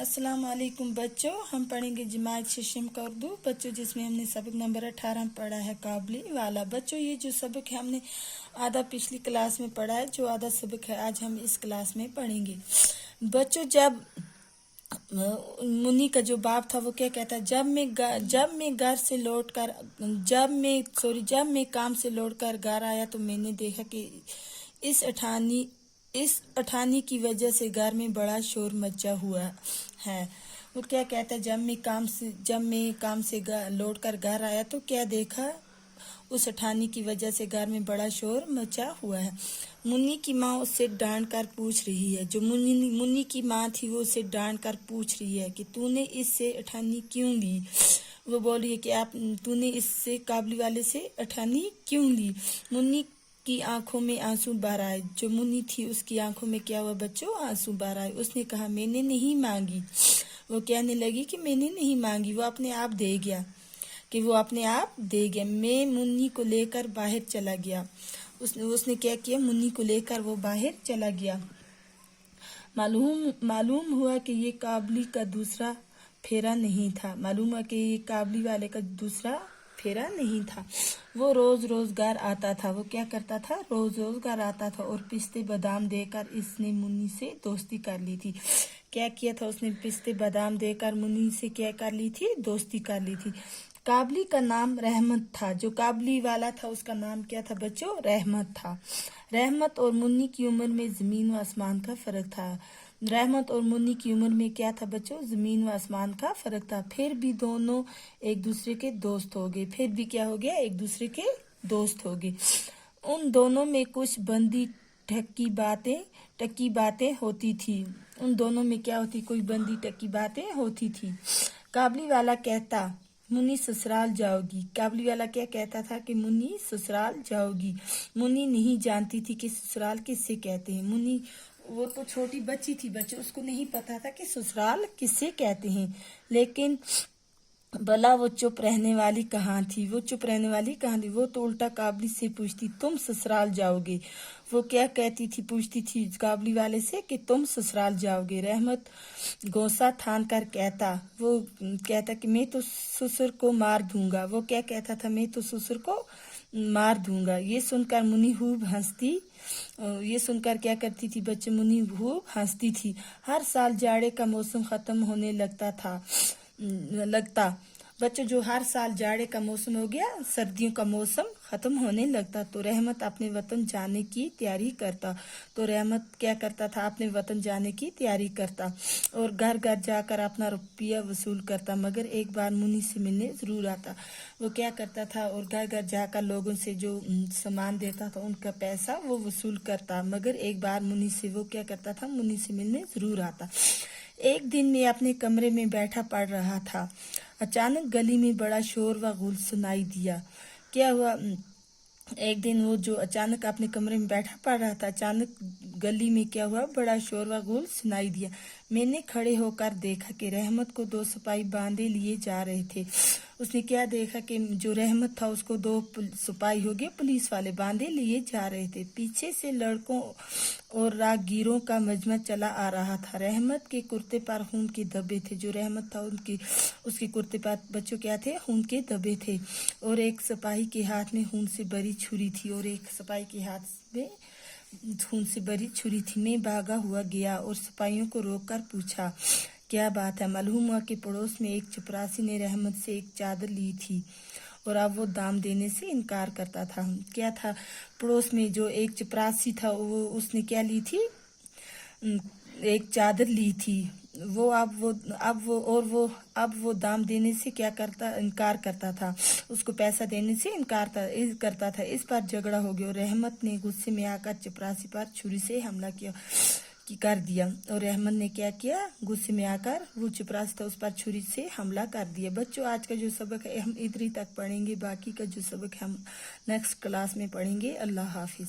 अस्सलाम वालेकुम बच्चों, हम पढ़ेंगे जमात शिशम का उर्दू बच्चों, जिसमें हमने सबक नंबर 18 पढ़ा है काबली वाला। बच्चों, ये जो सबक है हमने आधा पिछली क्लास में पढ़ा है, जो आधा सबक है आज हम इस क्लास में पढ़ेंगे। बच्चों, जब मुन्नी का जो बाप था वो क्या कहता है, जब मैं काम से लौटकर घर आया तो मैंने देखा कि इस अठानी की वजह से घर में बड़ा शोर मचा हुआ है। वो क्या कहता है, जब मैं काम से लौटकर घर आया तो क्या देखा, उस अठानी की वजह से घर में बड़ा शोर मचा हुआ है। मुन्नी की माँ उससे डांट कर पूछ रही है, जो मुन्नी की माँ थी वो उससे डांट कर पूछ रही है कि तूने इससे अठानी क्यों ली। वो बोल रही है कि तूने इससे काबली वाले से अठानी क्यों ली। मुन्नी की आंखों में आंसू भर आए, जो मुन्नी थी उसकी आंखों में क्या हुआ बच्चों, आंसू भर आए। उसने कहा मैंने नहीं मांगी। वो कहने लगी कि मैंने नहीं मांगी, वो अपने आप दे गया। मैं मुन्नी को लेकर बाहर चला गया। उसने क्या किया, मुन्नी को लेकर वो बाहर चला गया। मालूम हुआ कि ये काबली का दूसरा फेरा नहीं था। वो रोज घर आता था। वो क्या करता था, रोज घर आता था और पिस्ते बादाम देकर इसने मुन्नी से दोस्ती कर ली थी। क्या किया था उसने, पिस्ते बादाम देकर मुन्नी से क्या कर ली थी, दोस्ती कर ली थी। काबली का नाम रहमत था। जो काबली वाला था उसका नाम क्या था बच्चों, रहमत था। रहमत और मुन्नी की उम्र में जमीन व आसमान का फर्क था। रहमत और मुन्नी की उम्र में क्या था बच्चों, जमीन व आसमान का फर्क था। फिर भी दोनों एक दूसरे के दोस्त हो गए। उन दोनों में कुछ बंदी टक्की बातें होती थी। काबली वाला कहता, मुन्नी ससुराल जाओगी। काबली वाला क्या कहता था कि मुन्नी ससुराल जाओगी। मुन्नी नहीं जानती थी कि ससुराल किससे कहते हैं। मुन्नी वो तो छोटी बच्ची थी बच्चों, उसको नहीं पता था कि ससुराल किससे कहते हैं। लेकिन भला वो चुप रहने वाली कहाँ थी। वो तो उल्टा काबली से पूछती, तुम ससुराल जाओगे। वो क्या कहती थी, पूछती थी काबली वाले से कि तुम ससुराल जाओगे। रहमत गोसा ठान कर कहता कि मैं तो ससुर को मार दूंगा। वो क्या कहता था, मैं तो ससुर को मार दूंगा। ये सुनकर मुन्नी खूब हंसती। ये सुनकर क्या करती थी बच्चे, मुन्नी खूब हंसती थी। हर साल जाड़े का मौसम खत्म होने लगता बच्चों, जो हर साल जाड़े का मौसम हो गया, सर्दियों का मौसम खत्म होने लगता तो रहमत अपने वतन जाने की तैयारी करता। और घर जाकर अपना रुपया वसूल करता, मगर एक बार मुन्नी से मिलने जरूर आता। वो क्या करता था, और घर जाकर लोगों से जो सामान देता था उनका पैसा वो वसूल करता, मगर एक बार मुन्नी से वो क्या करता था, मुन्नी से मिलने जरूर आता। एक दिन मैं अपने कमरे में बैठा पढ़ रहा था। अचानक गली में बड़ा शोर व गुल सुनाई दिया। क्या हुआ, एक दिन वो जो अचानक अपने कमरे में बैठा पढ़ रहा था, अचानक गली में क्या हुआ, बड़ा शोर व गुल सुनाई दिया। मैंने खड़े होकर देखा कि रहमत को 2 सिपाही बांधे लिए जा रहे थे। उसने क्या देखा कि जो रहमत था उसको 2 सिपाही हो गए पुलिस वाले बांधे लिए जा रहे थे। पीछे से लड़कों और राहगीरों का मजमा चला आ रहा था। रहमत के कुर्ते पर खून के धब्बे थे। जो रहमत था उसके कुर्ते पर बच्चों क्या थे, खून के धब्बे थे। और एक सिपाही के हाथ में खून से भरी छुरी थी। मैं भागा हुआ गया और सिपाहियों को रोककर पूछा, क्या बात है। मालूम हुआ कि पड़ोस में एक चपरासी ने रहमत से एक चादर ली थी और अब वो दाम देने से इनकार करता था। क्या था, पड़ोस में जो एक चपरासी था उसने क्या ली थी, एक चादर ली थी। अब वो दाम देने से इनकार करता था, उसको पैसा देने से इनकार करता था। इस पर झगड़ा हो गया और रहमत ने गुस्से में आकर चपरासी पर छुरी से हमला कर दिया। और रहमत ने क्या किया, गुस्से में आकर वो चपरासी था उस पर छुरी से हमला कर दिया। बच्चों, आज का जो सबक है हम इधर ही तक पढ़ेंगे, बाकी का जो सबक है हम नेक्स्ट क्लास में पढ़ेंगे। अल्लाह हाफिज।